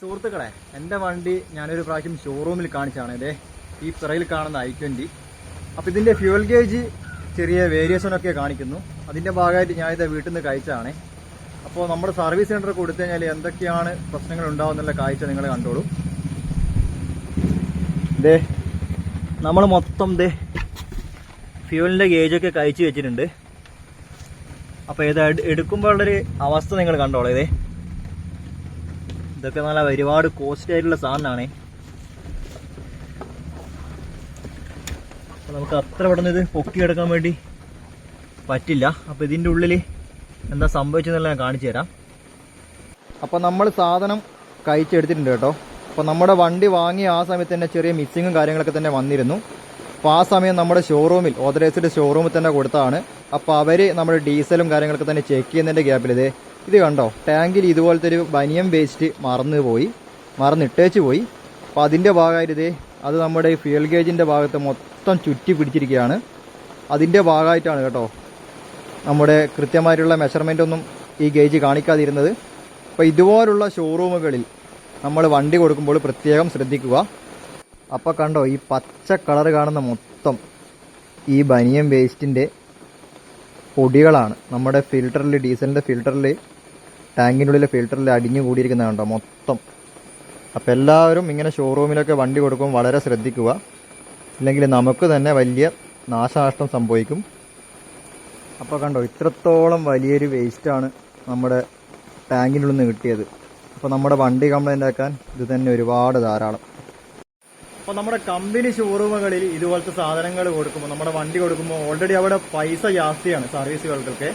സുഹൃത്തുക്കളെ, എൻ്റെ വണ്ടി ഞാനൊരു പ്രാവശ്യം ഷോറൂമിൽ കാണിച്ചാണ്. ഇതേ ഈ പിറയിൽ കാണുന്ന i20. അപ്പോൾ ഇതിൻ്റെ ഫ്യൂൽ ഗേജ് ചെറിയ വേരിയേഷനൊക്കെ കാണിക്കുന്നു. അതിൻ്റെ ഭാഗമായിട്ട് ഞാനിത് വീട്ടിൽ നിന്ന് കഴിച്ചതാണ്. അപ്പോൾ നമ്മുടെ സർവീസ് സെൻറ്റർ കൊടുത്തു കഴിഞ്ഞാൽ എന്തൊക്കെയാണ് പ്രശ്നങ്ങൾ ഉണ്ടാവുന്നുള്ള കാഴ്ച നിങ്ങൾ കണ്ടോളൂ. ഇതേ നമ്മൾ മൊത്തം ഫ്യൂലിൻ്റെ ഗേജൊക്കെ കഴിച്ച് വെച്ചിട്ടുണ്ട്. അപ്പോൾ ഇത് എടുക്കുമ്പോൾ ഉള്ളൊരു അവസ്ഥ നിങ്ങൾ കണ്ടോളൂ. ഇതൊക്കെ നല്ല ഒരുപാട് കോസ്റ്റ് ആയിട്ടുള്ള സാധനമാണ്. അപ്പോൾ നമുക്ക് അത്ര പെട്ടെന്ന് ഇത് പൊക്കിയെടുക്കാൻ വേണ്ടി പറ്റില്ല. അപ്പോൾ ഇതിൻ്റെ ഉള്ളിൽ എന്താ സംഭവിച്ചെന്നുള്ള ഞാൻ കാണിച്ചു തരാം. അപ്പോൾ നമ്മൾ സാധനം കഴിച്ചെടുത്തിട്ടുണ്ട് കേട്ടോ. അപ്പോൾ നമ്മുടെ വണ്ടി വാങ്ങിയ ആ സമയത്ത് തന്നെ ചെറിയ മിസ്സിങ്ങും കാര്യങ്ങളൊക്കെ തന്നെ വന്നിരുന്നു. അപ്പോൾ ആ സമയം നമ്മുടെ ഷോറൂമിൽ ഓതറൈസ്ഡ് ഷോറൂമിൽ തന്നെ കൊടുത്തതാണ്. അപ്പോൾ അവർ നമ്മുടെ ഡീസലും കാര്യങ്ങളൊക്കെ തന്നെ ചെക്ക് ചെയ്യുന്നതിൻ്റെ ഗ്യാപ്പിൽ ഇത് കണ്ടോ, ടാങ്കിൽ ഇതുപോലത്തെ ഒരു ബനിയം വേസ്റ്റ് മറന്നിട്ടേച്ച് പോയി. അപ്പോൾ അതിൻ്റെ ഭാഗമായിട്ട് അത് നമ്മുടെ ഫ്യൂൽ ഗേജിൻ്റെ ഭാഗത്ത് മൊത്തം ചുറ്റി പിടിച്ചിരിക്കുകയാണ്. അതിൻ്റെ ഭാഗമായിട്ടാണ് കേട്ടോ നമ്മുടെ കൃത്യമായിട്ടുള്ള മെഷർമെൻ്റ് ഒന്നും ഈ ഗേജ് കാണിക്കാതിരുന്നത്. അപ്പോൾ ഇതുപോലുള്ള ഷോറൂമുകളിൽ നമ്മൾ വണ്ടി കൊടുക്കുമ്പോൾ പ്രത്യേകം ശ്രദ്ധിക്കുക. അപ്പോൾ കണ്ടോ, ഈ പച്ച കളർ കാണുന്ന മൊത്തം ഈ ബനിയം വേസ്റ്റിൻ്റെ പൊടികളാണ് നമ്മുടെ ഫിൽറ്ററിൽ, ഡീസലിൻ്റെ ഫിൽറ്ററിൽ, ടാങ്കിൻ്റെ ഉള്ളിലെ ഫിൽറ്ററിൽ അടിഞ്ഞു കൂടിയിരിക്കുന്നത് കണ്ടോ മൊത്തം. അപ്പോൾ എല്ലാവരും ഇങ്ങനെ ഷോറൂമിലൊക്കെ വണ്ടി കൊടുക്കുമ്പോൾ വളരെ ശ്രദ്ധിക്കുക. ഇല്ലെങ്കിൽ നമുക്ക് തന്നെ വലിയ നാശനഷ്ടം സംഭവിക്കും. അപ്പോൾ കണ്ടോ, ഇത്രത്തോളം വലിയൊരു വേസ്റ്റാണ് നമ്മുടെ ടാങ്കിൻ്റെ ഉള്ളിൽ നിന്ന് കിട്ടിയത്. അപ്പോൾ നമ്മുടെ വണ്ടി കംപ്ലൈൻ്റ് ആക്കാൻ ഇത് തന്നെ ഒരുപാട് ധാരാളം. അപ്പോൾ നമ്മുടെ കമ്പനി ഷോറൂമുകളിൽ ഇതുപോലത്തെ സാധനങ്ങൾ കൊടുക്കുമ്പോൾ, നമ്മുടെ വണ്ടി കൊടുക്കുമ്പോൾ ഓൾറെഡി അവിടെ പൈസ ജാസ്തിയാണ് സർവീസുകൾക്കൊക്കെ.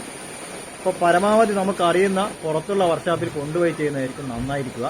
അപ്പോൾ പരമാവധി നമുക്കറിയുന്ന പുറത്തുള്ള വർക്ക്ഷോപ്പിൽ കൊണ്ടുപോയി ചെയ്യുന്നതായിരിക്കും നന്നായിരിക്കുക.